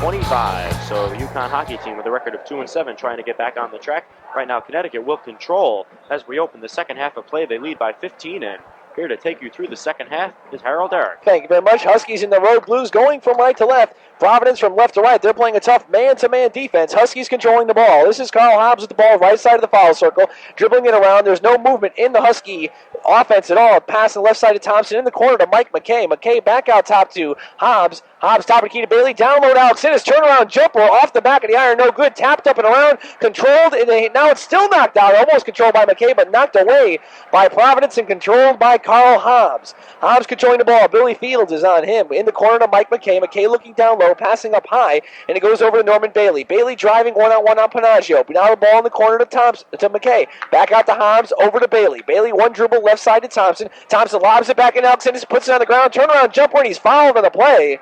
25. So the UConn hockey team with a record of 2-7 trying to get back on the track. Right now Connecticut will control as we open the second half of play. They lead by 15, and here to take you through the second half is Harold Darak. Thank you very much. Huskies in the road, Blues going from right to left. Providence from left to right. They're playing a tough man-to-man defense. Huskies controlling the ball. This is Carl Hobbs with the ball right side of the foul circle, dribbling it around. There's no movement in the Husky offense at all. Pass on the left side to Thompson in the corner to Mike McKay. McKay back out top to Hobbs. Hobbs top of the key to Bailey. Download Alex Innes. Turnaround jumper off the back of the iron. No good. Tapped up and around. Controlled. Now it's still knocked out. Almost controlled by McKay, but knocked away by Providence and controlled by Carl Hobbs. Hobbs controlling the ball. Billy Fields is on him. In the corner to Mike McKay. McKay looking down low. Passing up high. And it goes over to Norman Bailey. Bailey driving one-on-one on Panaggio. Now the ball in the corner to McKay. Back out to Hobbs. Over to Bailey. Bailey one dribble left side to Thompson. Thompson lobs it back in. Alex Innes puts it on the ground. Turnaround jumper, and he's fouled on the play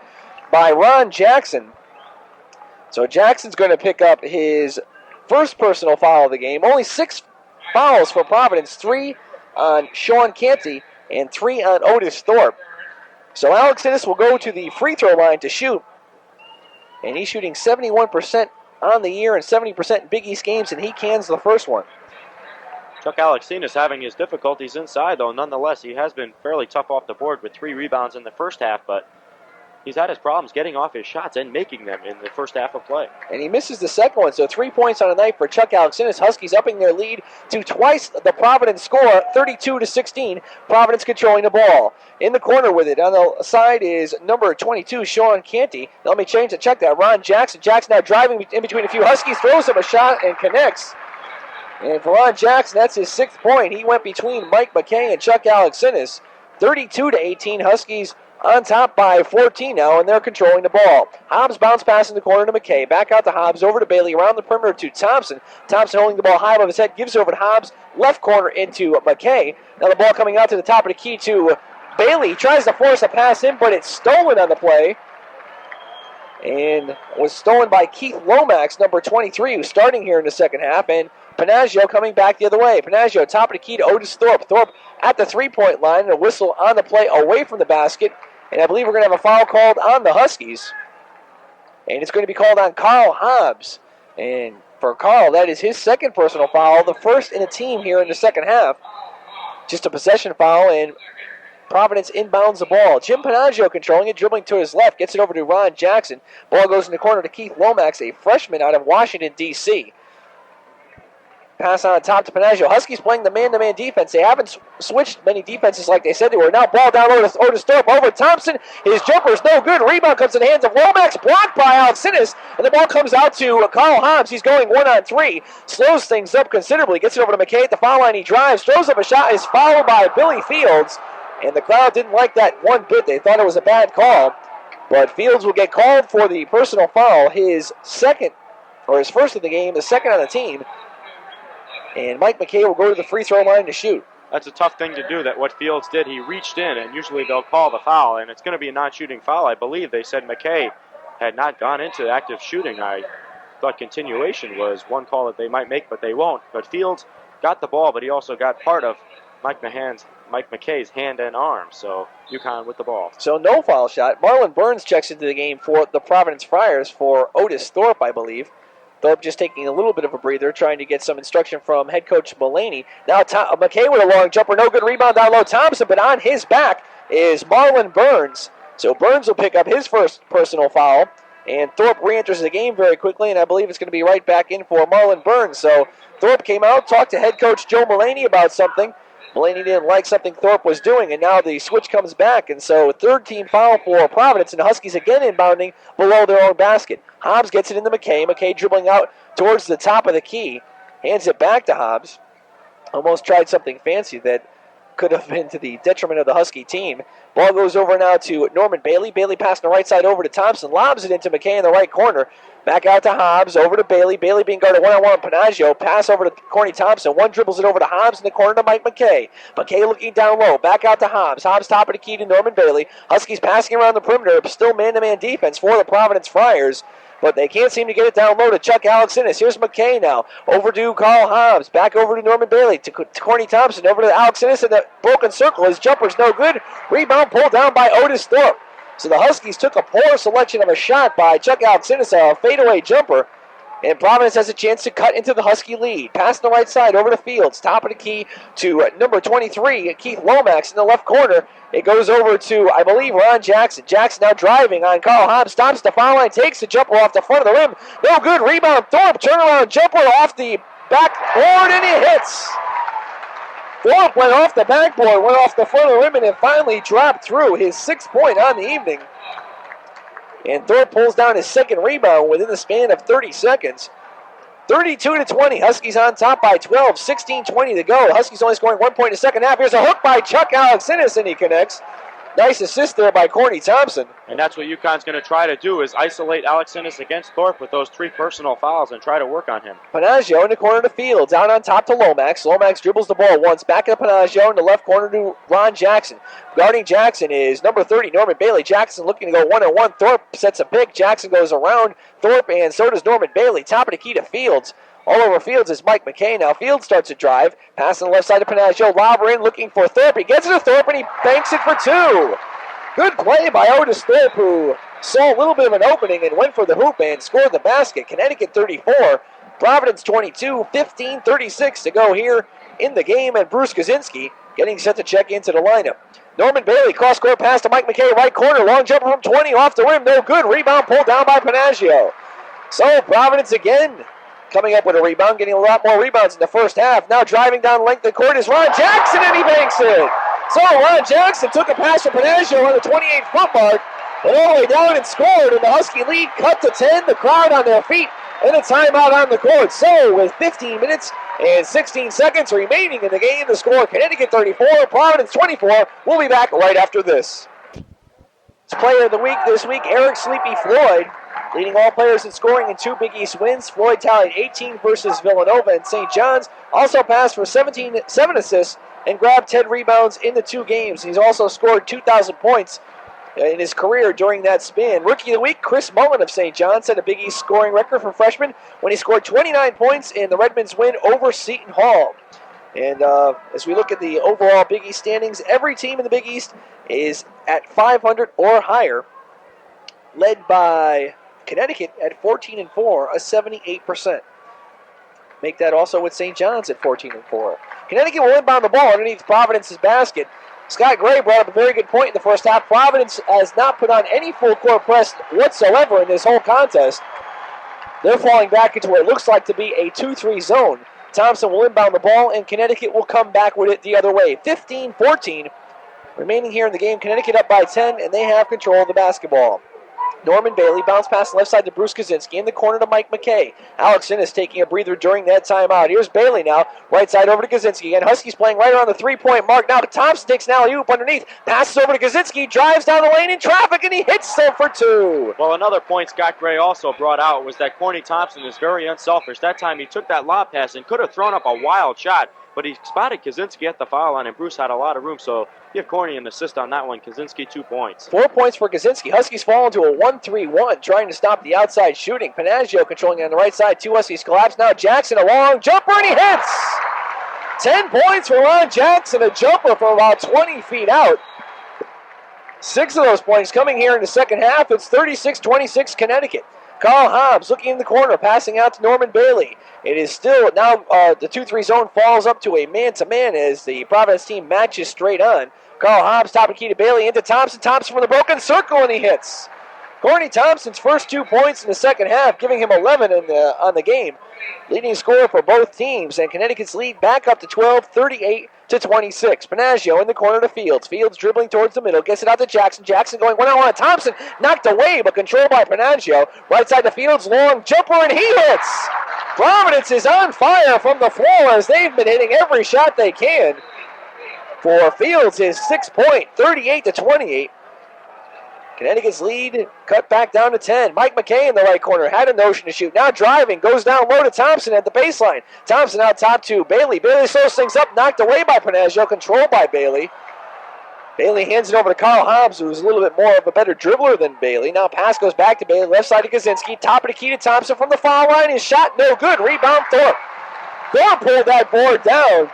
by Ron Jackson. So Jackson's going to pick up his first personal foul of the game. Only 6 fouls for Providence, 3 on Sean Canty and 3 on Otis Thorpe. So Alex Innes will go to the free throw line to shoot. And he's shooting 71% on the year and 70% in Big East games, and he cans the first one. Chuck Alexinus having his difficulties inside, though nonetheless he has been fairly tough off the board with 3 rebounds in the first half, but he's had his problems getting off his shots and making them in the first half of play. And he misses the second one, so 3 points on the night for Chuck Alexinus. Huskies upping their lead to twice the Providence score, 32-16. Providence controlling the ball. In the corner with it on the side is number 22, Sean Canty. Now let me change to check that. Ron Jackson. Jackson now driving in between a few Huskies, throws him a shot and connects. And for Ron Jackson, that's his 6th point. He went between Mike McKay and Chuck Alexinus. 32-18, Huskies on top by 14 now, and they're controlling the ball. Hobbs bounce pass in the corner to McKay. Back out to Hobbs, over to Bailey, around the perimeter to Thompson. Thompson holding the ball high above his head, gives it over to Hobbs, left corner into McKay. Now the ball coming out to the top of the key to Bailey. Tries to force a pass in, but it's stolen on the play. And was stolen by Keith Lomax, number 23, who's starting here in the second half. And Panaggio coming back the other way. Panaggio top of the key to Otis Thorpe. Thorpe at the 3-point line, and a whistle on the play away from the basket. And I believe we're going to have a foul called on the Huskies. And it's going to be called on Carl Hobbs. And for Carl, that is his 2nd personal foul, the first in the team here in the second half. Just a possession foul, and Providence inbounds the ball. Jim Panaggio controlling it, dribbling to his left, gets it over to Ron Jackson. Ball goes in the corner to Keith Lomax, a freshman out of Washington, D.C. Pass on top to Panaggio. Huskies playing the man-to-man defense. They haven't switched many defenses like they said they were. Now ball down low to Otis Thorpe over Thompson. His jumper's no good. Rebound comes in the hands of Lomax, blocked by Alex Innes, and the ball comes out to Carl Hobbs. He's going 1-on-3. Slows things up considerably. Gets it over to McKay at the foul line. He drives, throws up a shot, is fouled by Billy Fields. And the crowd didn't like that one bit. They thought it was a bad call. But Fields will get called for the personal foul. His first of the game, the 2nd on the team. And Mike McKay will go to the free throw line to shoot. That's a tough thing to do, that what Fields did. He reached in, and usually they'll call the foul, and it's going to be a non-shooting foul. I believe they said McKay had not gone into active shooting. I thought continuation was one call that they might make, but they won't. But Fields got the ball, but he also got part of Mike McKay's hand and arm. So UConn with the ball. So no foul shot. Marlon Burns checks into the game for the Providence Friars for Otis Thorpe, I believe. Thorpe just taking a little bit of a breather, trying to get some instruction from head coach Mulaney. Now McKay with a long jumper, no good rebound down low. Thompson, but on his back is Marlon Burns. So Burns will pick up his first personal foul. And Thorpe re-enters the game very quickly, and I believe it's going to be right back in for Marlon Burns. So Thorpe came out, talked to head coach Joe Mulaney about something. Mulaney didn't like something Thorpe was doing, and now the switch comes back. And so 3rd-team foul for Providence, and the Huskies again inbounding below their own basket. Hobbs gets it into McKay. McKay dribbling out towards the top of the key. Hands it back to Hobbs. Almost tried something fancy that could have been to the detriment of the Husky team. Ball goes over now to Norman Bailey. Bailey passing the right side over to Thompson. Lobs it into McKay in the right corner. Back out to Hobbs, over to Bailey. Bailey being guarded one-on-one. Panaggio, pass over to Corny Thompson. One dribbles it over to Hobbs in the corner to Mike McKay. McKay looking down low. Back out to Hobbs. Hobbs top of the key to Norman Bailey. Huskies passing around the perimeter. Still man-to-man defense for the Providence Friars. But they can't seem to get it down low to Chuck Alexinus. Here's McKay now. Over to Carl Hobbs. Back over to Norman Bailey. To Corny Thompson. Over to Alexinus in the broken circle. His jumper's no good. Rebound pulled down by Otis Thorpe. So the Huskies took a poor selection of a shot by Chuck Alexander, a fadeaway jumper. And Providence has a chance to cut into the Husky lead. Pass on the right side over to Fields. Top of the key to number 23, Keith Lomax in the left corner. It goes over to, I believe, Ron Jackson. Jackson now driving on Carl Hobbs. Stops the foul line. Takes the jumper off the front of the rim. No good. Rebound. Thorpe. Turnaround jumper off the backboard, and he hits. Thorpe went off the backboard, went off the front of the rim, and it finally dropped through. His 6th point on the evening. And Thorpe pulls down his 2nd rebound within the span of 30 seconds. 32-20. Huskies on top by 12. 16-20 to go. Huskies only scoring 1 point in the second half. Here's a hook by Chuck Alexander, and he connects. Nice assist there by Corny Thompson. And that's what UConn's going to try to do, is isolate Alex Innes against Thorpe with those 3 personal fouls and try to work on him. Panaggio in the corner of the field. Down on top to Lomax. Lomax dribbles the ball once. Back to Panaggio in the left corner to Ron Jackson. Guarding Jackson is number 30, Norman Bailey. Jackson looking to go one-on-one. Thorpe sets a pick. Jackson goes around Thorpe, and so does Norman Bailey. Top of the key to Fields. All over Fields is Mike McKay. Now Fields starts to drive. Pass on the left side to Panaggio. Lobber in looking for Thorpe. He gets it to Thorpe, and he banks it for 2. Good play by Otis Thorpe, who saw a little bit of an opening and went for the hoop and scored the basket. Connecticut 34, Providence 22, 15:36 to go here in the game, and Bruce Kaczynski getting set to check into the lineup. Norman Bailey, cross-court pass to Mike McKay, right corner, long jumper from 20, off the rim, no good. Rebound pulled down by Panaggio. So Providence again coming up with a rebound, getting a lot more rebounds in the first half. Now driving down the length of the court is Ron Jackson, and he banks it. So Ron Jackson took a pass from Panaggio on the 28-foot mark, and all the way down and scored, and the Husky lead cut to 10. The crowd on their feet, and a timeout on the court. So with 15 minutes and 16 seconds remaining in the game, the score Connecticut 34, Providence 24. We'll be back right after this. Player of the week this week, Eric Sleepy Floyd, leading all players in scoring in 2 Big East wins. Floyd tallied 18 versus Villanova and St. John's. Also passed for 7 assists and grabbed 10 rebounds in the 2 games. He's also scored 2,000 points in his career during that span. Rookie of the week, Chris Mullen of St. John's set a Big East scoring record for freshman when he scored 29 points in the Redmen's win over Seton Hall. And as we look at the overall Big East standings, every team in the Big East is at 500 or higher, led by Connecticut at 14-4, a 78%. Make that also with St. John's at 14-4. Connecticut will inbound the ball underneath Providence's basket. Scott Gray brought up a very good point in the first half. Providence has not put on any full court press whatsoever in this whole contest. They're falling back into what it looks like to be a 2-3 zone. Thompson will inbound the ball, and Connecticut will come back with it the other way. 15-14 remaining here in the game. Connecticut up by 10, and they have control of the basketball. Norman Bailey bounce pass left side to Bruce Kaczynski. In the corner to Mike McKay. Alex Innes taking a breather during that timeout. Here's Bailey now. Right side over to Kaczynski. And Huskies playing right around the 3-point mark. Now Thompson takes an alley-oop underneath. Passes over to Kaczynski. Drives down the lane in traffic, and he hits them for 2. Well, another point Scott Gray also brought out was that Corny Thompson is very unselfish. That time he took that lob pass and could have thrown up a wild shot, but he spotted Kaczynski at the foul line, and Bruce had a lot of room, so give Corny an assist on that one. Kaczynski 2 points. 4 points for Kaczynski. Huskies fall into a 1-3-1, trying to stop the outside shooting. Panaggio controlling on the right side. 2 Huskies collapse. Now Jackson, a long jumper, and he hits! 10 points for Ron Jackson, a jumper from about 20 feet out. 6 of those points coming here in the second half. It's 36-26 Connecticut. Carl Hobbs looking in the corner, passing out to Norman Bailey. It is still now the 2-3 zone falls up to a man-to-man as the Providence team matches straight on. Carl Hobbs, top of key to Bailey, into Thompson. Thompson from the broken circle, and he hits. Corny Thompson's first 2 points in the second half, giving him 11 on the game. Leading scorer for both teams, and Connecticut's lead back up to 12, 38-26. Panaggio in the corner to Fields. Fields dribbling towards the middle, gets it out to Jackson. Jackson going one-on-one. Thompson knocked away, but controlled by Panaggio. Right side to Fields, long jumper, and he hits. Providence is on fire from the floor as they've been hitting every shot they can. For Fields, his 6-point, 38-28. Connecticut's lead cut back down to 10. Mike McKay in the right corner had a notion to shoot. Now driving, goes down low to Thompson at the baseline. Thompson out top to Bailey. Bailey slows things up, knocked away by Panaggio, controlled by Bailey. Bailey hands it over to Carl Hobbs, who's a little bit more of a better dribbler than Bailey. Now pass goes back to Bailey, left side to Kaczynski. Top of the key to Thompson from the foul line. His shot no good. Rebound Thorpe. Thorpe pulled that board down.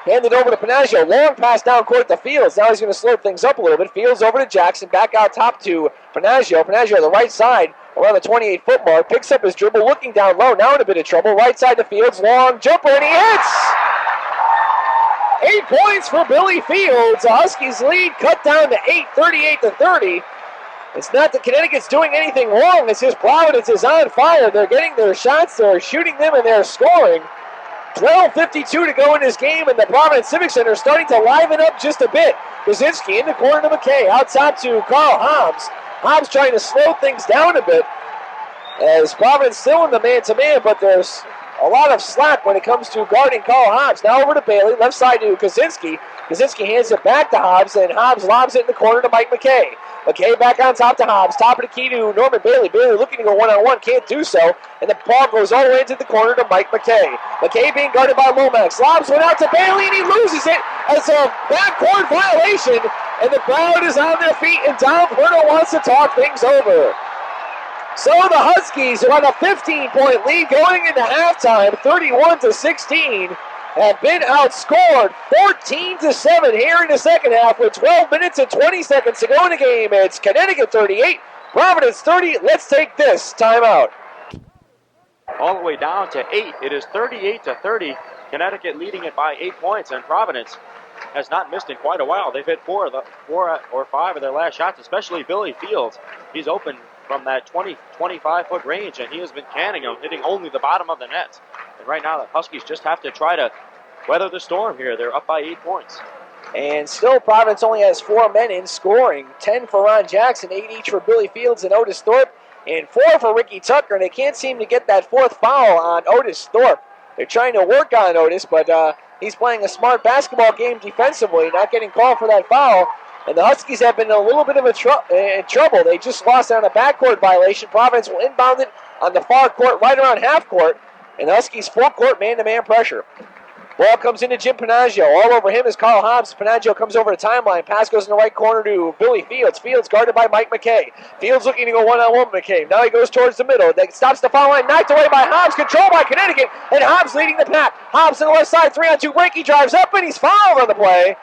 Handed over to Panaggio. Long pass down court to Fields. Now he's going to slow things up a little bit. Fields over to Jackson. Back out top to Panaggio. Panaggio on the right side around the 28-foot mark. Picks up his dribble. Looking down low. Now in a bit of trouble. Right side to Fields. Long jumper and he hits! 8 points for Billy Fields. The Huskies lead cut down to 8, 38-30. It's not that Connecticut's doing anything wrong. It's just Providence is on fire. They're getting their shots. They're shooting them and they're scoring. 12:52 to go in this game, and the Providence Civic Center starting to liven up just a bit. Kaczynski in the corner to McKay. Out top to Carl Hobbs. Hobbs trying to slow things down a bit as Providence still in the man-to-man, but there's a lot of slack when it comes to guarding Carl Hobbs. Now over to Bailey, left side to Kaczynski. Kaczynski hands it back to Hobbs, and Hobbs lobs it in the corner to Mike McKay. McKay back on top to Hobbs. Top of the key to Norman Bailey. Bailey looking to go one-on-one, can't do so. And the ball goes all the way into the corner to Mike McKay. McKay being guarded by Lomax. Lobs went out to Bailey, and he loses it as a backcourt violation. And the crowd is on their feet, and Don Perno wants to talk things over. So the Huskies, who had a 15-point lead going into halftime, 31-16, have been outscored 14-7 here in the second half with 12 minutes and 20 seconds to go in the game. It's Connecticut 38, Providence 30. Let's take this timeout. All the way down to 8. It is 38-30. Connecticut leading it by 8 points, and Providence has not missed in quite a while. They've hit 4 or 5 of their last shots, especially Billy Fields. He's open from that 25-foot range, and he has been canning them, hitting only the bottom of the net. And right now the Huskies just have to try to weather the storm here. They're up by 8 points. And still Providence only has 4 men in scoring. 10 for Ron Jackson, 8 each for Billy Fields and Otis Thorpe, and 4 for Ricky Tucker. And they can't seem to get that 4th foul on Otis Thorpe. They're trying to work on Otis, but he's playing a smart basketball game defensively, not getting called for that foul. And the Huskies have been in a little bit of trouble. They just lost on a backcourt violation. Providence will inbound it on the far court, right around half court. And the Huskies full court man-to-man pressure. Ball comes into Jim Panaggio. All over him is Carl Hobbs. Panaggio comes over the timeline. Pass goes in the right corner to Billy Fields. Fields guarded by Mike McKay. Fields looking to go one-on-one with McKay. Now he goes towards the middle. That stops the foul line. Knocked away by Hobbs. Controlled by Connecticut. And Hobbs leading the pack. Hobbs on the left side. 3-on-2 break. He drives up and he's fouled on the play.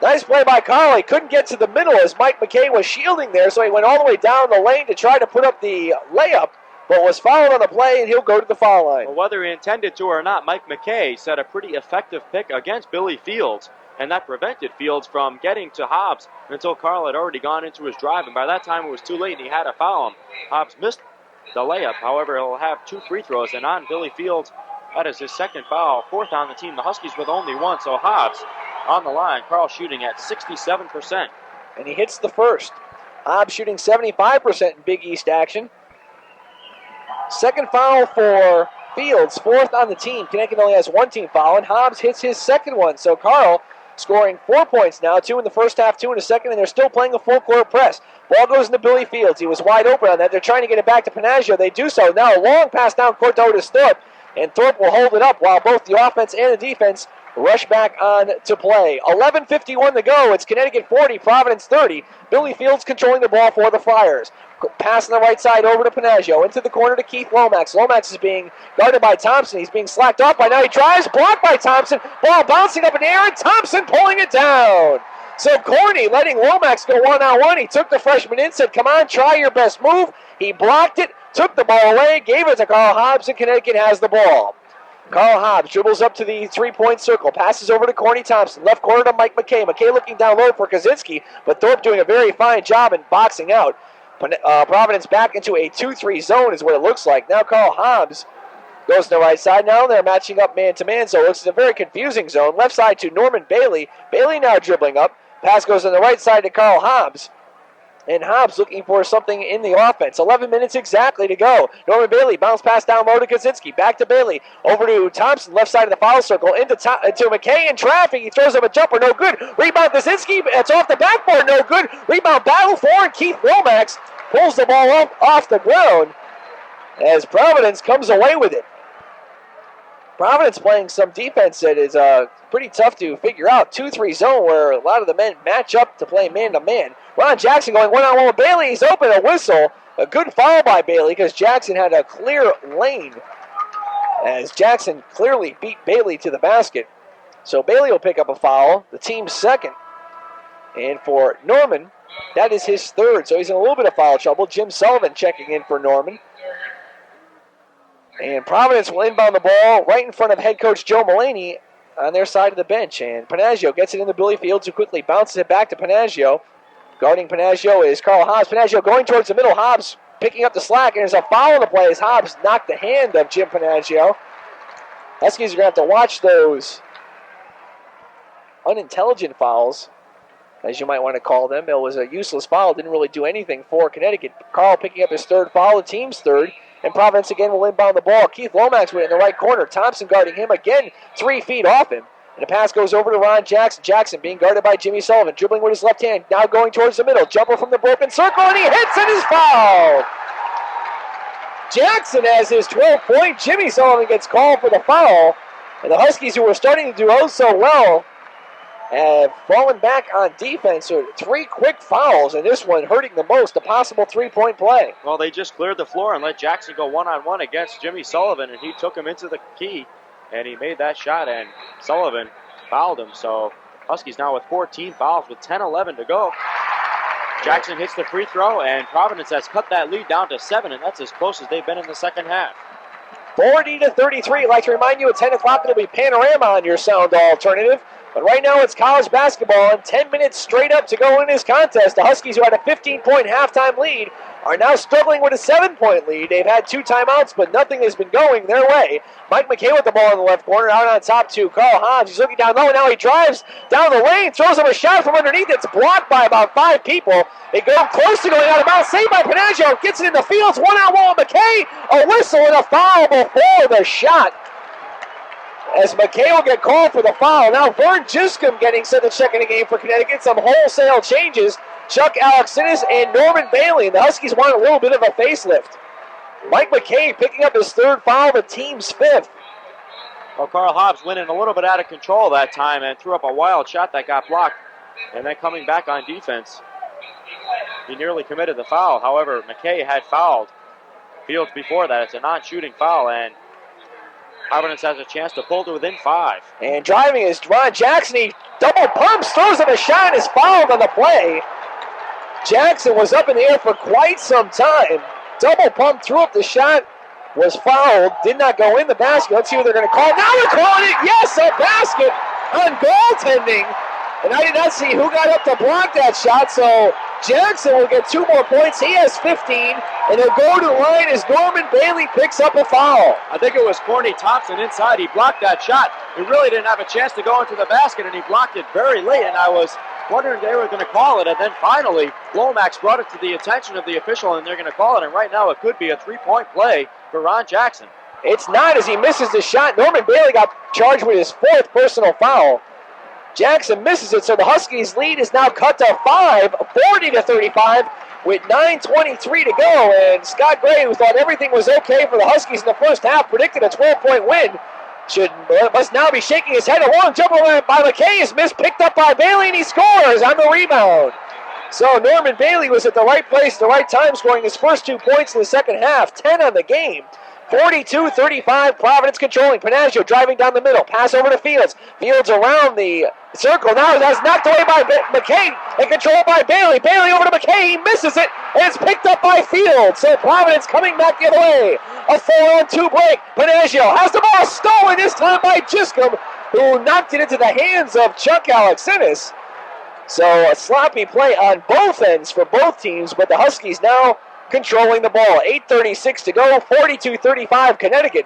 Nice play by Carl. He couldn't get to the middle as Mike McKay was shielding there, so he went all the way down the lane to try to put up the layup, but was fouled on the play, and he'll go to the foul line. Well, whether he intended to or not, Mike McKay set a pretty effective pick against Billy Fields, and that prevented Fields from getting to Hobbs until Carl had already gone into his drive, and by that time it was too late, and he had to foul him. Hobbs missed the layup. However, he'll have 2 free throws, and on Billy Fields, that is his 2nd foul, 4th on the team. The Huskies with only 1, so Hobbs on the line. Carl shooting at 67%. And he hits the first. Hobbs shooting 75% in Big East action. 2nd foul for Fields, 4th on the team. Connecticut only has 1 team foul, and Hobbs hits his 2nd one. So Carl scoring 4 points now, 2 in the first half, 2 in the second, and they're still playing a full court press. Ball goes into Billy Fields. He was wide open on that. They're trying to get it back to Panaggio. They do so. Now a long pass down court to Otis Thorpe, and Thorpe will hold it up while both the offense and the defense rush back on to play. 11:51 to go. It's Connecticut 40, Providence 30. Billy Fields controlling the ball for the Friars. Pass on the right side over to Panaggio. Into the corner to Keith Lomax. Lomax is being guarded by Thompson. He's being slacked off by now. He drives, blocked by Thompson. Ball bouncing up in the air, and Thompson pulling it down. So Corney letting Lomax go one-on-one. He took the freshman in, said, come on, try your best move. He blocked it, took the ball away, gave it to Carl Hobbs, and Connecticut has the ball. Carl Hobbs dribbles up to the 3-point circle, passes over to Corney Thompson, left corner to Mike McKay. McKay looking down low for Kaczynski, but Thorpe doing a very fine job in boxing out. Providence back into a 2-3 zone is what it looks like. Now Carl Hobbs goes to the right side. Now they're matching up man-to-man, so it looks like a very confusing zone. Left side to Norman Bailey. Bailey now dribbling up. Pass goes on the right side to Carl Hobbs. And Hobbs looking for something in the offense. 11 minutes exactly to go. Norman Bailey, bounce pass down low to Kaczynski. Back to Bailey. Over to Thompson, left side of the foul circle. Into McKay in traffic. He throws up a jumper, no good. Rebound Kaczynski. It's off the backboard, no good. Rebound battle for, and Keith Lomax pulls the ball up off the ground as Providence comes away with it. Providence playing some defense that is pretty tough to figure out. 2-3 zone where a lot of the men match up to play man-to-man. Ron Jackson going one-on-one with Bailey. He's open, a whistle. A good foul by Bailey because Jackson had a clear lane as Jackson clearly beat Bailey to the basket. So Bailey will pick up a foul, the team's second. And for Norman, that is his third. So he's in a little bit of foul trouble. Jim Sullivan checking in for Norman. And Providence will inbound the ball right in front of head coach Joe Mullaney on their side of the bench. And Panaggio gets it into Billy Fields, who quickly bounces it back to Panaggio. Guarding Panaggio is Carl Hobbs. Panaggio going towards the middle. Hobbs picking up the slack, and there's a foul in the play as Hobbs knocked the hand of Jim Panaggio. Huskies are going to have to watch those unintelligent fouls, as you might want to call them. It was a useless foul. Didn't really do anything for Connecticut. Carl picking up his third foul, the team's third. And Providence again will inbound the ball. Keith Lomax with it in the right corner. Thompson guarding him again 3 feet off him. And the pass goes over to Ron Jackson. Jackson being guarded by Jimmy Sullivan. Dribbling with his left hand. Now going towards the middle. Jumper from the broken circle. And he hits and is fouled. Jackson has his 12th point. Jimmy Sullivan gets called for the foul. And the Huskies, who were starting to do oh so well, have fallen back on defense. So 3 quick fouls, and this one hurting the most, the possible 3-point play. Well, they just cleared the floor and let Jackson go one-on-one against Jimmy Sullivan, and he took him into the key, and he made that shot, and Sullivan fouled him. So Huskies now with 14 fouls with 10-11 to go. Jackson hits the free throw, and Providence has cut that lead down to 7, and that's as close as they've been in the second half. 40-33. I'd like to remind you at 10 o'clock it'll be Panorama on your sound alternative. But right now it's college basketball, and 10 minutes straight up to go in this contest. The Huskies, who had a 15-point halftime lead, are now struggling with a 7-point lead. They've had 2 timeouts, but nothing has been going their way. Mike McKay with the ball in the left corner, out on top to Carl Hobbs. He's looking down low, and now he drives down the lane, throws him a shot from underneath. It's blocked by about 5 people. They go close to going out of bounds. Saved by Panaggio. Gets it in the fields. One-on-one with McKay. A whistle and a foul before the shot, as McKay will get called for the foul. Now Vern Giscombe getting set to check in the game for Connecticut. Some wholesale changes. Chuck Alexinis and Norman Bailey. The Huskies want a little bit of a facelift. Mike McKay picking up his 3rd foul, the team's 5th. Well, Carl Hobbs went in a little bit out of control that time and threw up a wild shot that got blocked. And then coming back on defense, he nearly committed the foul. However, McKay had fouled Fields before that. It's a non-shooting foul, and Providence has a chance to pull to within 5. And driving is Ron Jackson. He double pumps, throws him a shot, and is fouled on the play. Jackson was up in the air for quite some time. Double pump, threw up the shot, was fouled, did not go in the basket. Let's see what they're going to call. Now they're calling it, yes, a basket on goaltending. And I did not see who got up to block that shot, so Jackson will get 2 more points. He has 15, and he'll go to the line as Norman Bailey picks up a foul. I think it was Corny Thompson inside. He blocked that shot. He really didn't have a chance to go into the basket, and he blocked it very late, and I was wondering if they were going to call it, and then finally Lomax brought it to the attention of the official, and they're going to call it, and right now it could be a 3-point play for Ron Jackson. It's not, as he misses the shot. Norman Bailey got charged with his 4th personal foul. Jackson misses it, so the Huskies' lead is now cut to 5, 40-35, with 9:23 to go. And Scott Gray, who thought everything was okay for the Huskies in the first half, predicted a 12-point win, must now be shaking his head. A long jumper by McKay is missed, picked up by Bailey, and he scores on the rebound. So Norman Bailey was at the right place at the right time, scoring his first 2 points in the second half, 10 on the game. 42-35, Providence controlling. Panaggio driving down the middle. Pass over to Fields. Fields around the circle. Now that's knocked away by McKay and controlled by Bailey. Bailey over to McKay. He misses it, and it's picked up by Fields. So Providence coming back the other way. A 4-on-2 break. Panaggio has the ball stolen this time by Giscombe, who knocked it into the hands of Chuck Alexinis. So a sloppy play on both ends for both teams, but the Huskies now controlling the ball. 8:36 to go, 42-35 Connecticut.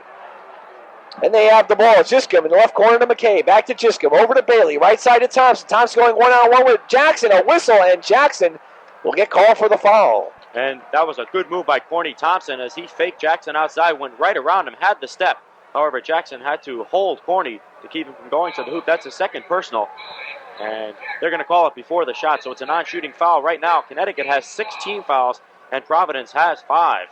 And they have the ball. Giscombe in the left corner to McKay. Back to Giscombe, over to Bailey. Right side to Thompson. Thompson going one-on-one with Jackson. A whistle, and Jackson will get called for the foul. And that was a good move by Corny Thompson as he faked Jackson outside, went right around him, had the step. However, Jackson had to hold Corny to keep him from going to the hoop. That's his 2nd personal. And they're going to call it before the shot, so it's a non-shooting foul. Right now, Connecticut has 16 fouls, and Providence has 5.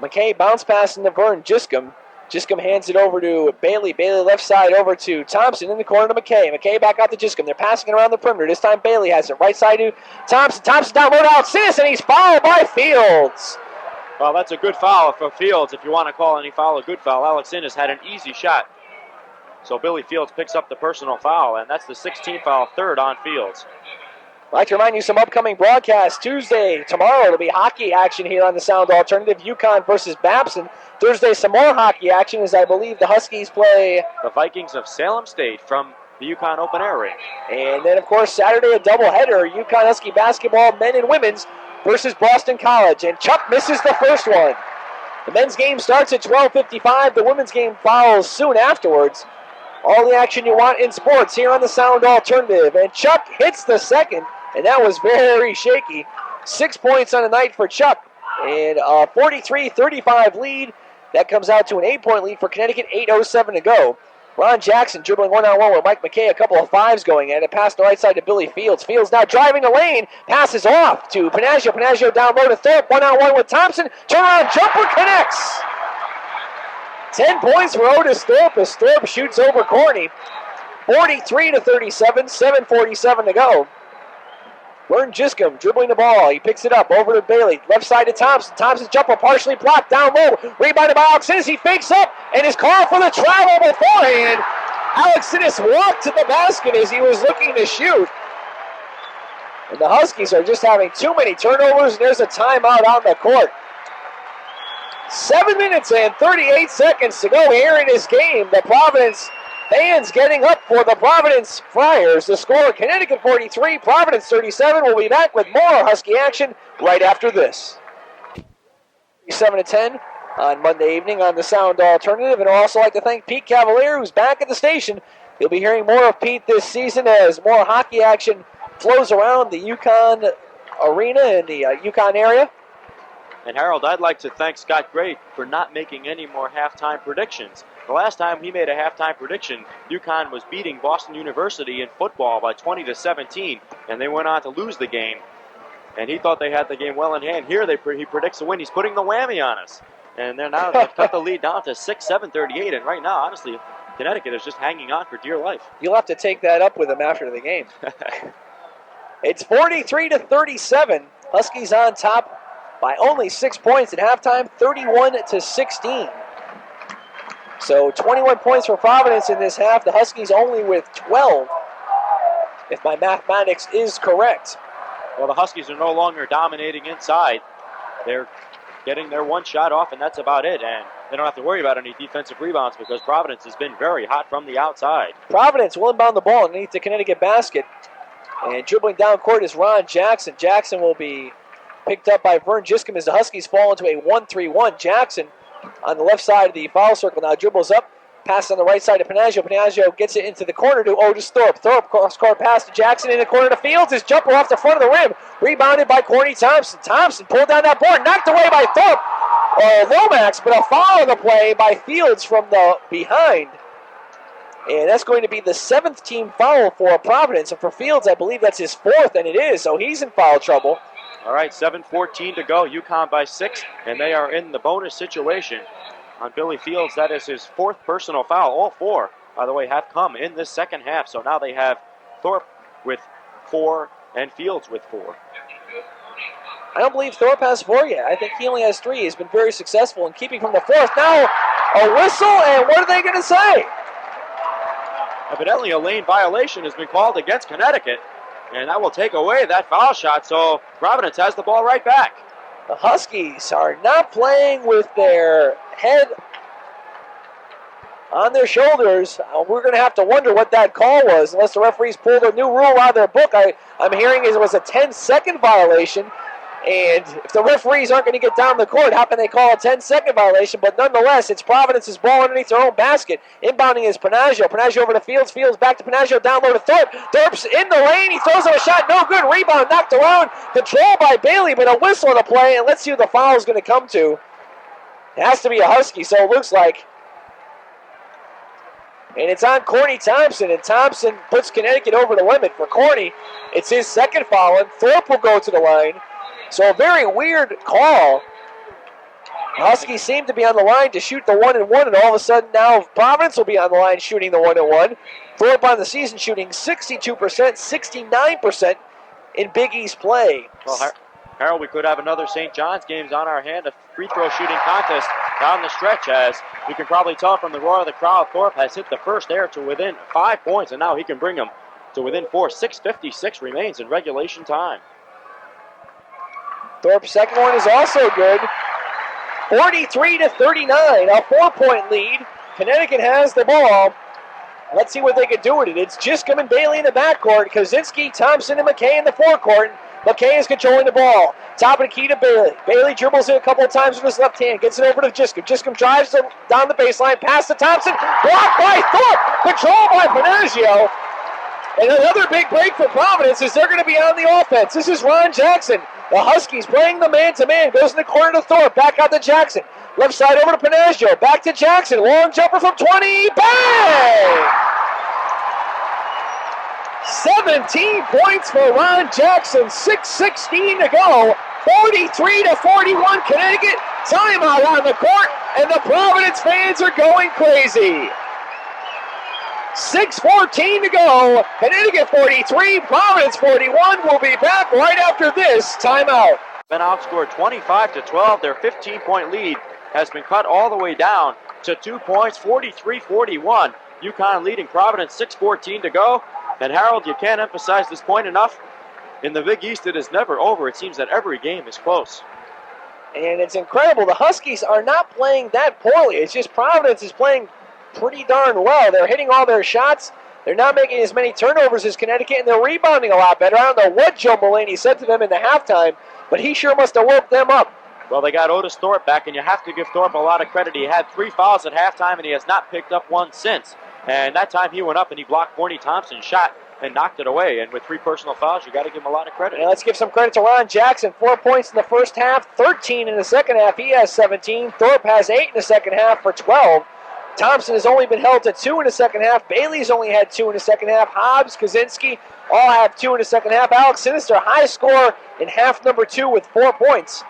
McKay bounce pass into Vern Giscombe. Giscombe hands it over to Bailey. Bailey left side over to Thompson in the corner to McKay. McKay back out to Giscombe. They're passing it around the perimeter. This time Bailey has it. Right side to Thompson. Thompson down low to Alexinis, and he's fouled by Fields. Well, that's a good foul for Fields if you want to call any foul a good foul. Alexinis had an easy shot. So Billy Fields picks up the personal foul, and that's the 16th foul, third on Fields. I'd like to remind you some upcoming broadcasts. Tuesday, tomorrow, it'll be hockey action here on the Sound Alternative. UConn versus Babson. Thursday, some more hockey action as I believe the Huskies play the Vikings of Salem State from the UConn Open Air Rink. And then, of course, Saturday, a doubleheader. UConn Husky basketball, men and women's, versus Boston College. And Chuck misses the first one. The men's game starts at 12:55. The women's game follows soon afterwards. All the action you want in sports here on the Sound Alternative. And Chuck hits the second, and that was very shaky. 6 points on the night for Chuck. And a 43-35 lead. That comes out to an 8-point lead for Connecticut, 8:07 to go. Ron Jackson dribbling one-on-one with Mike McKay, a couple of fives going at it. Pass the right side to Billy Fields. Fields now driving the lane. Passes off to Panaggio. Panaggio down low to Thorpe. One-on-one with Thompson. Turnaround jumper connects. 10 points for Otis Thorpe as Thorpe shoots over Corney. 43-37, 7:47 to go. Vern Giscombe dribbling the ball. He picks it up over to Bailey. Left side to Thompson. Thompson's jumper partially blocked down low. Rebounded by Alex Innes. He fakes up and is called for the travel beforehand. Alex Innes walked to the basket as he was looking to shoot. And the Huskies are just having too many turnovers, and there's a timeout on the court. 7 minutes and 38 seconds to go here in this game. The Providence fans getting up for the Providence Friars. The score, Connecticut 43, Providence 37. We'll be back with more Husky action right after this. 7-10 on Monday evening on the Sound Alternative. And I'd also like to thank Pete Cavalier, who's back at the station. You'll be hearing more of Pete this season as more hockey action flows around the UConn arena in the UConn area. And Harold, I'd like to thank Scott Gray for not making any more halftime predictions. The last time he made a halftime prediction, UConn was beating Boston University in football by 20-17, and they went on to lose the game. And he thought they had the game well in hand. Here he predicts a win. He's putting the whammy on us. And they've cut the lead down to 6-7-38. And right now, honestly, Connecticut is just hanging on for dear life. You'll have to take that up with him after the game. It's 43-37. Huskies on top by only 6 points at halftime, 31-16. So 21 points for Providence in this half. The Huskies only with 12, if my mathematics is correct. Well, the Huskies are no longer dominating inside. They're getting their one shot off, and that's about it. And they don't have to worry about any defensive rebounds because Providence has been very hot from the outside. Providence will inbound the ball underneath the Connecticut basket. And dribbling down court is Ron Jackson. Jackson will be picked up by Vern Giscombe as the Huskies fall into a 1-3-1. Jackson on the left side of the foul circle now dribbles up. Pass on the right side to Panaggio. Panaggio gets it into the corner to Otis Thorpe. Thorpe cross-court pass to Jackson in the corner to Fields. His jumper off the front of the rim. Rebounded by Corny Thompson. Thompson pulled down that board. Knocked away by Thorpe. Lomax, but a foul on the play by Fields from the behind. And that's going to be the 7th team foul for Providence. And for Fields, I believe that's his 4th, and it is. So he's in foul trouble. All right, 7:14 to go. UConn by 6, and they are in the bonus situation. On Billy Fields, that is his 4th personal foul. All 4, by the way, have come in this second half. So now they have Thorpe with 4 and Fields with 4. I don't believe Thorpe has 4 yet. I think he only has 3. He's been very successful in keeping from the 4th. Now a whistle, and what are they going to say? Evidently a lane violation has been called against Connecticut, and that will take away that foul shot. So Providence has the ball right back. The Huskies are not playing with their head on their shoulders. We're going to have to wonder what that call was, unless the referees pulled a new rule out of their book. I'm hearing it was a 10-second violation. And if the referees aren't going to get down the court, how can they call a 10-second violation? But nonetheless, it's Providence's ball underneath their own basket. Inbounding is Panaggio. Panaggio over to Fields. Fields back to Panaggio. Down low to Thorpe. Thorpe's in the lane. He throws up a shot. No good. Rebound knocked around. Controlled by Bailey, but a whistle on the play. And let's see who the foul is going to come to. It has to be a Husky, so it looks like. And it's on Corny Thompson. And Thompson puts Connecticut over the limit. For Corny, it's his 2nd foul. And Thorpe will go to the line. So a very weird call. The Huskies seem to be on the line to shoot the 1-1, and all of a sudden now Providence will be on the line shooting the 1-1. Thorpe on the season shooting 62%, 69% in Big East play. Well, Harold, we could have another St. John's games on our hand, a free throw shooting contest down the stretch. As you can probably tell from the roar of the crowd, Thorpe has hit the first there to within 5 points, and now he can bring them to within 4. 6:56 remains in regulation time. Thorpe's second one is also good. 43-39, a 4-point lead. Connecticut has the ball. Let's see what they can do with it. It's Giscombe and Bailey in the backcourt. Kaczynski, Thompson, and McKay in the forecourt. McKay is controlling the ball. Top of the key to Bailey. Bailey dribbles it a couple of times with his left hand. Gets it over to Giscombe. Giscombe drives down the baseline. Pass to Thompson. Blocked by Thorpe. Controlled by Panaggio. And another big break for Providence is they're going to be on the offense. This is Ron Jackson. The Huskies playing the man-to-man. Goes in the corner to Thorpe. Back out to Jackson. Left side over to Panaggio. Back to Jackson. Long jumper from 20. Bang! 17 points for Ron Jackson. 6:16 to go. 43-41 Connecticut. Timeout on the court. And the Providence fans are going crazy. 6:14 to go. Connecticut 43, Providence 41. We'll be back right after this timeout. Been outscored 25-12. Their 15-point lead has been cut all the way down to 2 points, 43-41. UConn leading Providence, 6:14 to go. And Harold, you can't emphasize this point enough. In the Big East, it is never over. It seems that every game is close. And it's incredible. The Huskies are not playing that poorly. It's just Providence is playing pretty darn well. They're hitting all their shots. They're not making as many turnovers as Connecticut, and they're rebounding a lot better. I don't know what Joe Mulaney said to them in the halftime, but he sure must have woke them up. Well, they got Otis Thorpe back, and you have to give Thorpe a lot of credit. He had 3 fouls at halftime, and he has not picked up one since. And that time he went up and he blocked Forney Thompson's shot and knocked it away. And with 3 personal fouls, you got to give him a lot of credit. And let's give some credit to Ron Jackson. 4 points in the first half, 13 in the second half. He has 17. Thorpe has 8 in the second half for 12. Thompson has only been held to 2 in the second half. Bailey's only had 2 in the second half. Hobbs, Kaczynski all have 2 in the second half. Alex Sinister, high score in half number 2 with 4 points.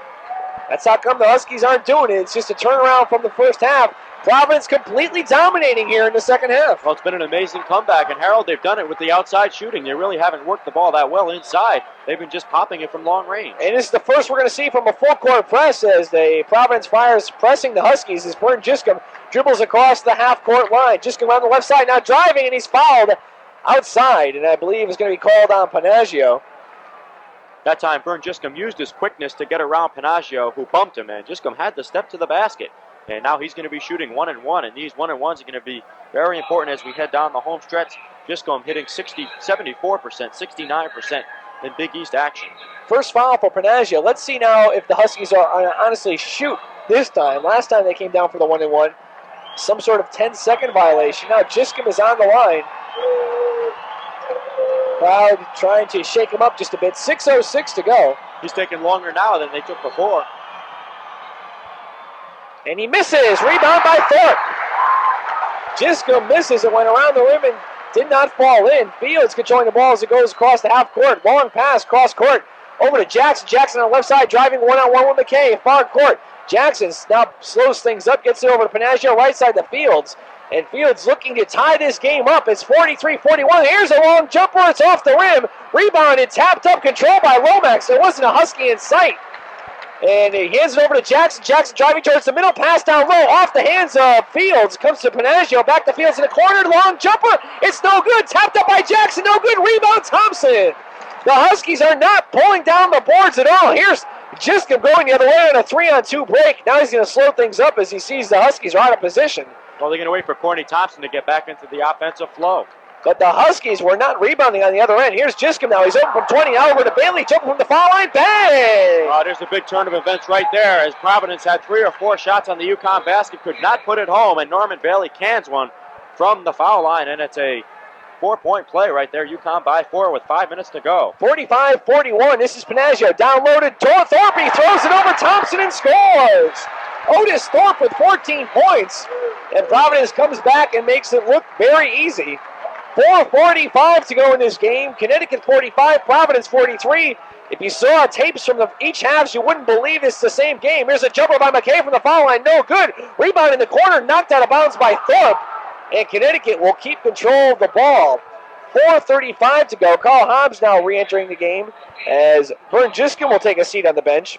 That's how come the Huskies aren't doing it. It's just a turnaround from the first half. Providence completely dominating here in the second half. Well, it's been an amazing comeback, and Harold, they've done it with the outside shooting. They really haven't worked the ball that well inside. They've been just popping it from long range. And this is the first we're going to see from a full-court press as the Providence Friars pressing the Huskies as Vern Giscombe dribbles across the half-court line. Giscombe on the left side now driving, and he's fouled outside, and I believe is going to be called on Panaggio. That time, Vern Giscombe used his quickness to get around Panaggio, who bumped him, and Giscombe had to step to the basket. And now he's going to be shooting 1-and-1, and these 1-and-1s are going to be very important as we head down the home stretch. Giscombe hitting 74%, 69% in Big East action. First foul for Panaggio. Let's see now if the Huskies are honestly shoot this time. Last time they came down for the 1-and-1. Some sort of 10-second violation. Now Giscombe is on the line. Crowd trying to shake him up just a bit. 6:06 to go. He's taking longer now than they took before. And he misses. Rebound by Thorpe. Giscombe misses. It went around the rim and did not fall in. Fields controlling the ball as it goes across the half court. Long pass cross court over to Jackson. Jackson on the left side driving 1-on-1 with McKay. Far court. Jackson now slows things up. Gets it over to Panaggio. Right side to Fields. And Fields looking to tie this game up. It's 43-41. Here's a long jumper. It's off the rim. Rebounded, tapped up, controlled by Lomax. There wasn't a Husky in sight. And he hands it over to Jackson. Jackson driving towards the middle. Pass down low. Off the hands of Fields. Comes to Panaggio. Back to Fields in the corner. Long jumper. It's no good. Tapped up by Jackson. No good. Rebound Thompson. The Huskies are not pulling down the boards at all. Here's Giscombe going the other way on a 3-on-2 break. Now he's going to slow things up as he sees the Huskies are out of position. Well, they're going to wait for Forney Thompson to get back into the offensive flow. But the Huskies were not rebounding on the other end. Here's Giscombe now. He's open from 20. Now over to Bailey. Jumping from the foul line. Bang! There's a big turn of events right there as Providence had 3 or 4 shots on the UConn basket. Could not put it home. And Norman Bailey cans one from the foul line. And it's a 4-point play right there. UConn by 4 with 5 minutes to go. 45-41. This is Panaggio. Downloaded. Thorpe. He throws it over Thompson and scores. Otis Thorpe with 14 points. And Providence comes back and makes it look very easy. 4:45 to go in this game. Connecticut 45, Providence 43. If you saw tapes from each halves, you wouldn't believe it's the same game. Here's a jumper by McKay from the foul line. No good. Rebound in the corner, knocked out of bounds by Thorpe. And Connecticut will keep control of the ball. 4:35 to go. Carl Hobbs now re-entering the game as Vern Jiskin will take a seat on the bench.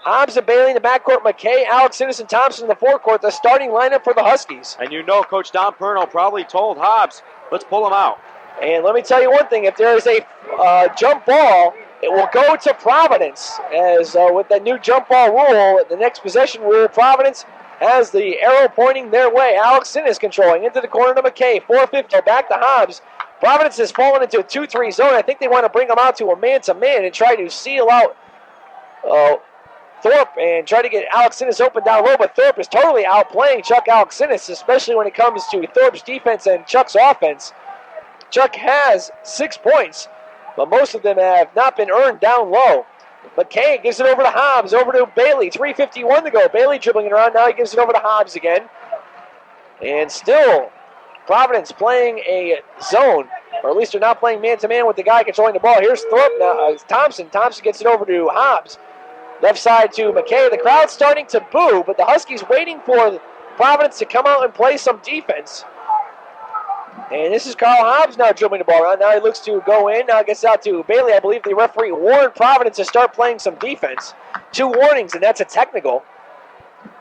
Hobbs and Bailey in the backcourt, McKay, Alex Innes, and Thompson in the forecourt, the starting lineup for the Huskies. And you know Coach Don Perno probably told Hobbs, let's pull him out. And let me tell you one thing, if there is a jump ball, it will go to Providence. As with the new jump ball rule, the next possession rule, Providence has the arrow pointing their way. Alex Innes controlling into the corner to McKay, 4:50, back to Hobbs. Providence has fallen into a 2-3 zone. I think they want to bring them out to a man-to-man and try to seal out Thorpe and try to get Alex Innes open down low, but Thorpe is totally outplaying Chuck Alex Innes, especially when it comes to Thorpe's defense and Chuck's offense. Chuck has 6 points, but most of them have not been earned down low. McKay gives it over to Hobbs, over to Bailey, 3:51 to go. Bailey dribbling it around, now he gives it over to Hobbs again. And still, Providence playing a zone, or at least they're not playing man-to-man with the guy controlling the ball. Here's Thorpe now, Thompson. Thompson gets it over to Hobbs. Left side to McKay. The crowd's starting to boo, but the Huskies waiting for Providence to come out and play some defense. And this is Carl Hobbs now dribbling the ball around. Now he looks to go in. Now gets out to Bailey. I believe the referee warned Providence to start playing some defense. 2 warnings, and that's a technical.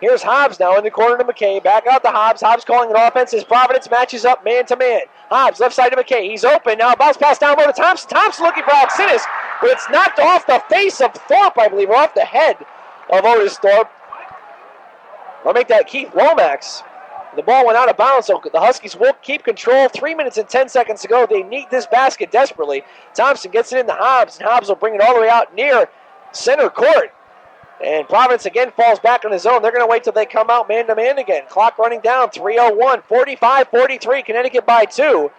Here's Hobbs now in the corner to McKay. Back out to Hobbs. Hobbs calling an offense as Providence matches up man-to-man. Hobbs left side to McKay. He's open. Now bounce pass down low to Thompson. Thompson looking for Alex Innes, but it's knocked off the face of Thorpe, I believe, or off the head of Otis Thorpe. I'll make that Keith Lomax. The ball went out of bounds, so the Huskies will keep control. 3 minutes and 10 seconds to go. They need this basket desperately. Thompson gets it into Hobbs, and Hobbs will bring it all the way out near center court. And Providence again falls back in the zone. They're going to wait till they come out man-to-man again. Clock running down, 3:01, 45-43, Connecticut by 2.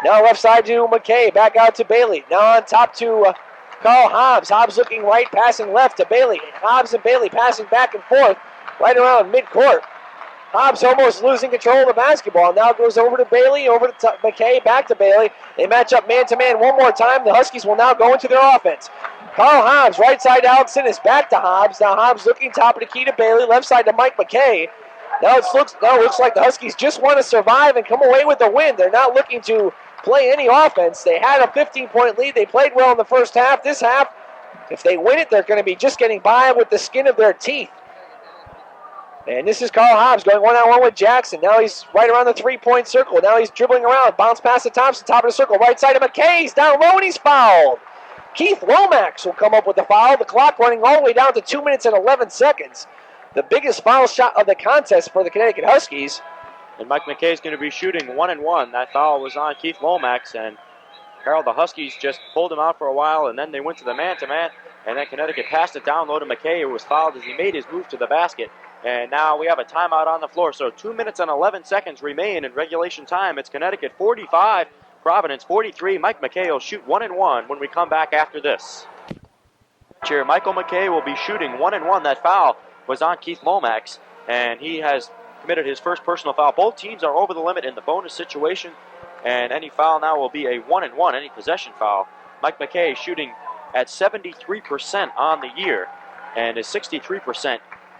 Now left side to McKay, back out to Bailey. Now on top to Carl Hobbs. Hobbs looking right, passing left to Bailey. Hobbs and Bailey passing back and forth right around midcourt. Hobbs almost losing control of the basketball. Now goes over to Bailey, over to McKay, back to Bailey. They match up man-to-man one more time. The Huskies will now go into their offense. Carl Hobbs, right side to Alex Innes, back to Hobbs. Now Hobbs looking top of the key to Bailey, left side to Mike McKay. Now it looks like the Huskies just want to survive and come away with the win. They're not looking to play any offense. They had a 15-point lead. They played well in the first half. This half, if they win it, they're going to be just getting by with the skin of their teeth. And this is Carl Hobbs going one-on-one with Jackson. Now he's right around the three-point circle. Now he's dribbling around. Bounce pass to Thompson, top of the circle. Right side of McKay. He's down low and he's fouled. Keith Lomax will come up with the foul. The clock running all the way down to 2 minutes and 11 seconds. The biggest foul shot of the contest for the Connecticut Huskies. And Mike McKay is going to be shooting 1-1. That foul was on Keith Lomax. And Carol, the Huskies just pulled him out for a while, and then they went to the man-to-man. And then Connecticut passed it down low to McKay, who was fouled as he made his move to the basket. And now we have a timeout on the floor. So 2 minutes and 11 seconds remain in regulation time. It's Connecticut 45, Providence 43. Mike McKay will shoot 1-1 when we come back after this. Here, Michael McKay will be shooting 1-1. That foul was on Keith Lomax, and he has committed his first personal foul. Both teams are over the limit in the bonus situation, and any foul now will be a 1-1, any possession foul. Mike McKay shooting at 73% on the year, and is 63%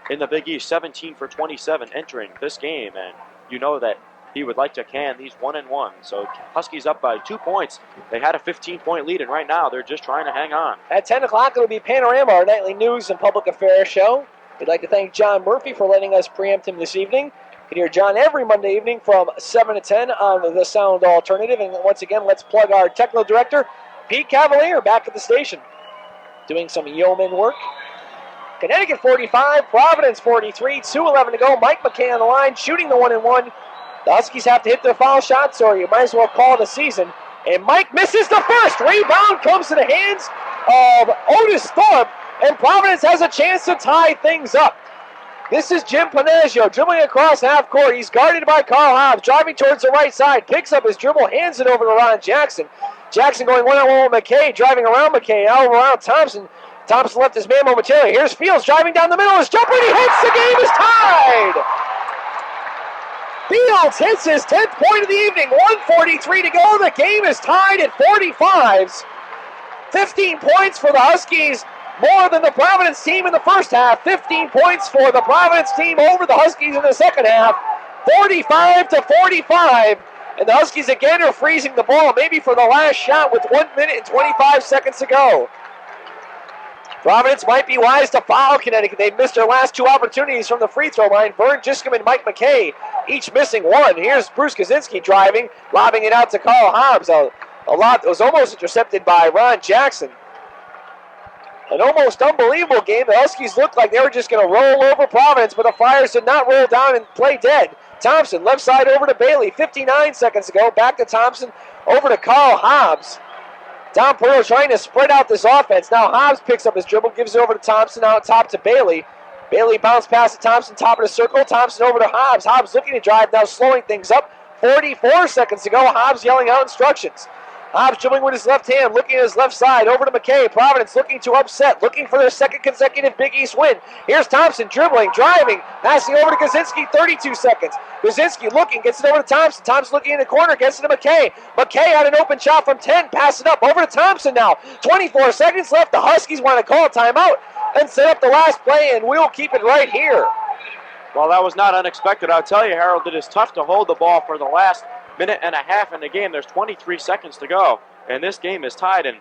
in the Big East, 17 for 27 entering this game, and you know that he would like to can these 1-1. So Huskies up by 2 points. They had a 15-point lead, and right now they're just trying to hang on. At 10 o'clock, it'll be Panorama, our nightly news and public affairs show. We'd like to thank John Murphy for letting us preempt him this evening. You can hear John every Monday evening from 7 to 10 on the Sound Alternative. And once again, let's plug our technical director, Pete Cavalier, back at the station, doing some yeoman work. Connecticut 45, Providence 43, 2:11 to go. Mike McKay on the line, shooting the 1-1. The Huskies have to hit their foul shots, or you might as well call it a season. And Mike misses the first. Rebound comes to the hands of Otis Thorpe, and Providence has a chance to tie things up. This is Jim Panaggio dribbling across half court. He's guarded by Carl Hobbs, driving towards the right side, picks up his dribble, hands it over to Ron Jackson. Jackson going one-on-one with McKay, driving around McKay, now around Thompson. Thompson left his man momentarily. Here's Fields driving down the middle. His jumper, and he hits. The game is tied. Fields hits his 10th point of the evening. 1:43 to go. The game is tied at 45s. 15 points for the Huskies, more than the Providence team in the first half. 15 points for the Providence team over the Huskies in the second half. 45-45. And the Huskies again are freezing the ball, maybe for the last shot with 1 minute and 25 seconds to go. Providence might be wise to foul Connecticut. They've missed their last 2 opportunities from the free throw line. Vern Giscombe and Mike McKay each missing 1. Here's Bruce Kaczynski driving, lobbing it out to Carl Hobbs. A lot was almost intercepted by Ron Jackson. An almost unbelievable game. The Huskies looked like they were just going to roll over Providence, but the Friars did not roll down and play dead. Thompson, left side over to Bailey. 59 seconds to go. Back to Thompson, over to Carl Hobbs. Don Perot trying to spread out this offense. Now Hobbs picks up his dribble, gives it over to Thompson, out top to Bailey. Bailey bounced past to Thompson, top of the circle. Thompson over to Hobbs. Hobbs looking to drive, now slowing things up. 44 seconds to go. Hobbs yelling out instructions. Hobbs dribbling with his left hand, looking at his left side, over to McKay. Providence looking to upset, looking for their second consecutive Big East win. Here's Thompson dribbling, driving, passing over to Kaczynski, 32 seconds. Kaczynski looking, gets it over to Thompson. Thompson looking in the corner, gets it to McKay. McKay had an open shot from 10, pass it up, over to Thompson now. 24 seconds left. The Huskies want to call a timeout and set up the last play, and we'll keep it right here. Well, that was not unexpected. I'll tell you, Harold, it is tough to hold the ball for the last minute and a half in the game. There's 23 seconds to go, and this game is tied, and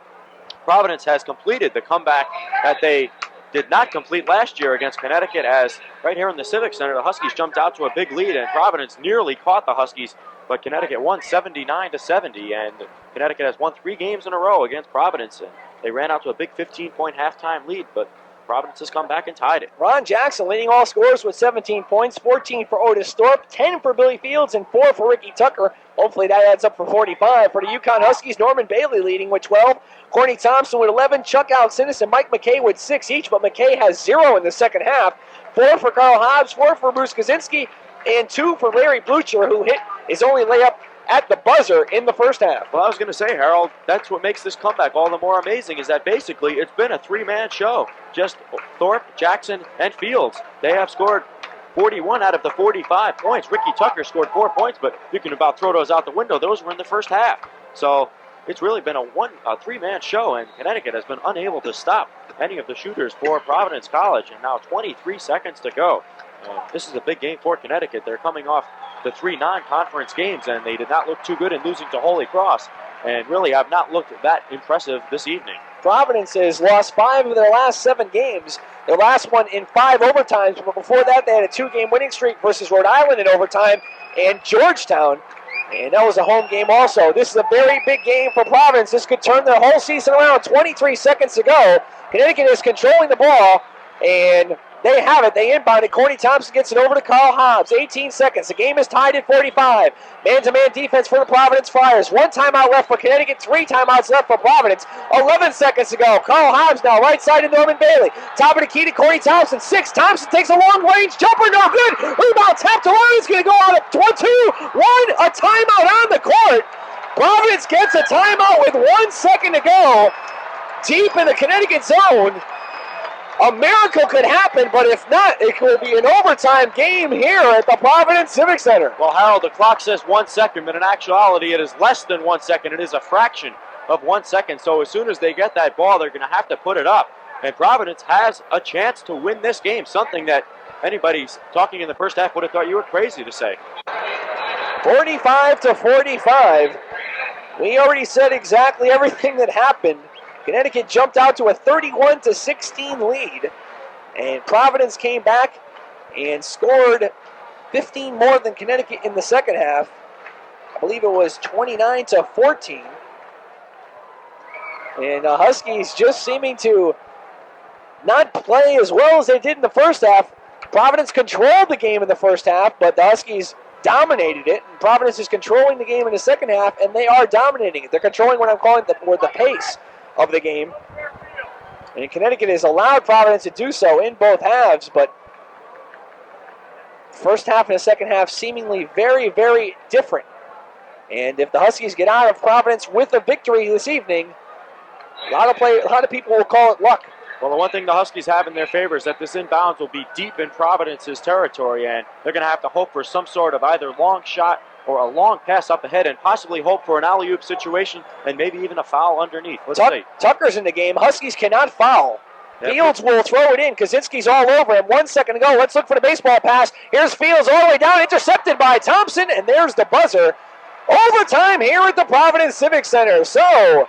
Providence has completed the comeback that they did not complete last year against Connecticut, as right here in the Civic Center, the Huskies jumped out to a big lead, and Providence nearly caught the Huskies, but Connecticut won 79-70, and Connecticut has won 3 games in a row against Providence, and they ran out to a big 15-point halftime lead, but Providence has come back and tied it. Ron Jackson leading all scorers with 17 points, 14 for Otis Thorpe, 10 for Billy Fields, and 4 for Ricky Tucker. Hopefully that adds up for 45. For the UConn Huskies, Norman Bailey leading with 12, Courtney Thompson with 11, Chuck Alcinis and Mike McKay with 6 each, but McKay has 0 in the second half. 4 for Carl Hobbs, 4 for Bruce Kaczynski, and 2 for Larry Blucher, who hit his only layup at the buzzer in the first half. Well, I was going to say, Harold, that's what makes this comeback all the more amazing, is that basically it's been a 3-man show. Just Thorpe, Jackson, and Fields. They have scored 41 out of the 45 points. Ricky Tucker scored 4 points, but you can about throw those out the window. Those were in the first half. So it's really been a 3-man show, and Connecticut has been unable to stop any of the shooters for Providence College, and now 23 seconds to go. This is a big game for Connecticut. They're coming off the 3 non-conference games, and they did not look too good in losing to Holy Cross, and really have not looked that impressive this evening. Providence has lost 5 of their last 7 games. Their last one in 5 overtimes, but before that they had a 2-game winning streak versus Rhode Island in overtime and Georgetown, and that was a home game also. This is a very big game for Providence. This could turn their whole season around. 23 seconds to go. Connecticut is controlling the ball, and they have it. They inbound it. Courtney Thompson gets it over to Carl Hobbs. 18 seconds. The game is tied at 45. Man-to-man defense for the Providence Friars. 1 timeout left for Connecticut. 3 timeouts left for Providence. 11 seconds to go. Carl Hobbs now right side to Norman Bailey. Top of the key to Courtney Thompson. 6. Thompson takes a long-range jumper. No good. Rebound tapped to line. It's going to go out at 2-1. A timeout on the court. Providence gets a timeout with 1 second to go. Deep in the Connecticut zone. A miracle could happen, but if not, it will be an overtime game here at the Providence Civic Center. Well, Harold, the clock says 1 second, but in actuality, it is less than 1 second. It is a fraction of 1 second. So as soon as they get that ball, they're going to have to put it up. And Providence has a chance to win this game, something that anybody talking in the first half would have thought you were crazy to say. 45-45. We already said exactly everything that happened. Connecticut jumped out to a 31-16 lead, and Providence came back and scored 15 more than Connecticut in the second half. I believe it was 29-14. And the Huskies just seeming to not play as well as they did in the first half. Providence controlled the game in the first half, but the Huskies dominated it. And Providence is controlling the game in the second half, and they are dominating it. They're controlling what I'm calling the pace of the game. And Connecticut has allowed Providence to do so in both halves, but first half and the second half seemingly very, very different. And if the Huskies get out of Providence with a victory this evening, a lot of people will call it luck. Well, the one thing the Huskies have in their favor is that this inbounds will be deep in Providence's territory, and they're going to have to hope for some sort of either long shot or a long pass up ahead, and possibly hope for an alley-oop situation and maybe even a foul underneath. Let's see. Tucker's in the game. Huskies cannot foul. Yep. Fields will throw it in. Kaczynski's all over him. 1 second to go. Let's look for the baseball pass. Here's Fields all the way down, intercepted by Thompson, and there's the buzzer. Overtime here at the Providence Civic Center. So,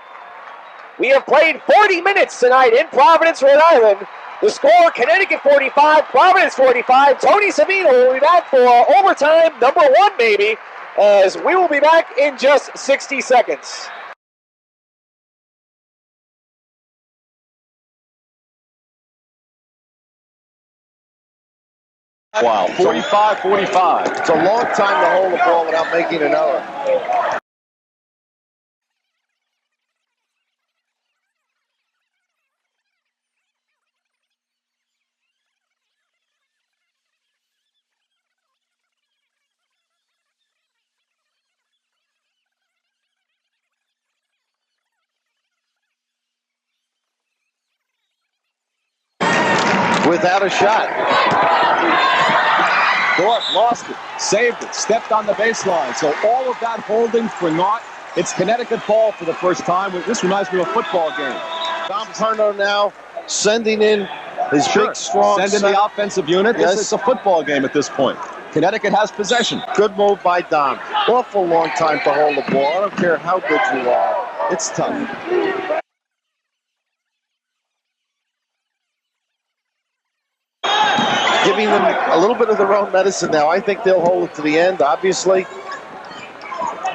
we have played 40 minutes tonight in Providence, Rhode Island. The score, Connecticut 45, Providence 45. Tony Savino will be back for overtime number 1, maybe, as we will be back in just 60 seconds. Wow, 45-45. It's a long time to hold the ball without making an error. Without a shot. Dorf lost it, saved it, stepped on the baseline. So all of that holding for naught. It's Connecticut ball for the first time. This reminds me of a football game. Dom Perno now sending in his big, strong... Send in the offensive unit. Yes. It's a football game at this point. Connecticut has possession. Good move by Dom. Awful long time to hold the ball. I don't care how good you are. It's tough. Giving them a little bit of their own medicine now. I think they'll hold it to the end, obviously.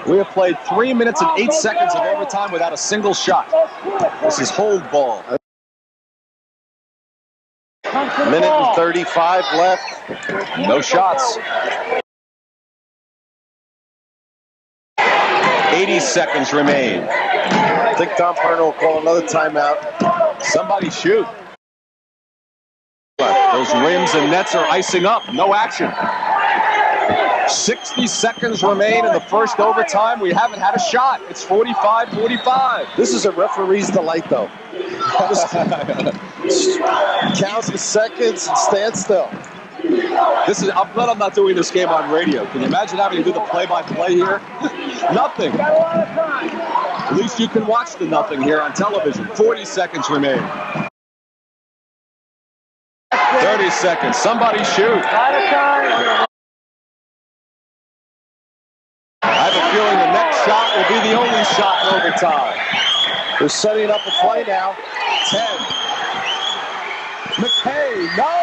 We have played 3 minutes and 8 seconds of overtime without a single shot. This is hold ball. Minute and 35 left. No shots. 80 seconds remain. I think Tom Perno will call another timeout. Somebody shoot. Those rims and nets are icing up. No action. 60 seconds remain in the first overtime. We haven't had a shot. It's 45-45. This is a referee's delight, though. Just count the seconds and stand still. I'm glad I'm not doing this game on radio. Can you imagine having to do the play-by-play here? Nothing. At least you can watch the nothing here on television. 40 seconds remain. 30 seconds. Somebody shoot. I have a feeling the next shot will be the only shot in overtime. They're setting up a play now. 10. McKay, no!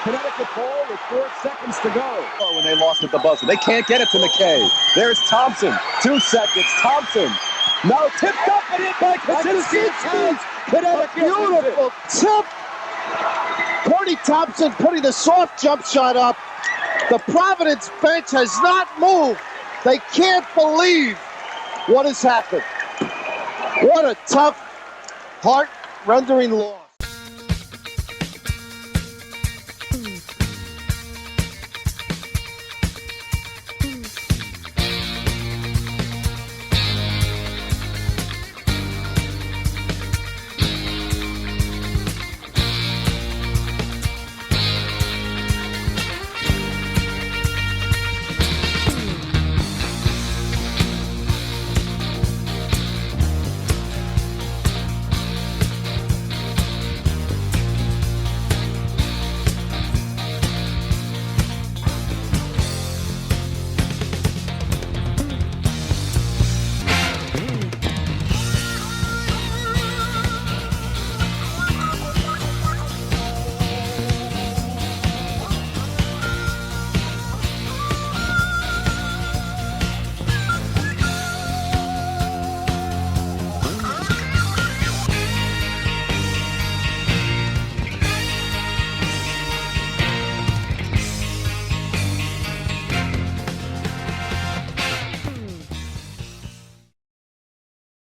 Connecticut ball with 4 seconds to go. Oh, when they lost at the buzzer. They can't get it to McKay. There's Thompson. 2 seconds. Thompson. No, tipped up and in by Kaczynski. Connecticut. Beautiful tip. Courtney Thompson putting the soft jump shot up. The Providence bench has not moved. They can't believe what has happened. What a tough, heart-rendering loss.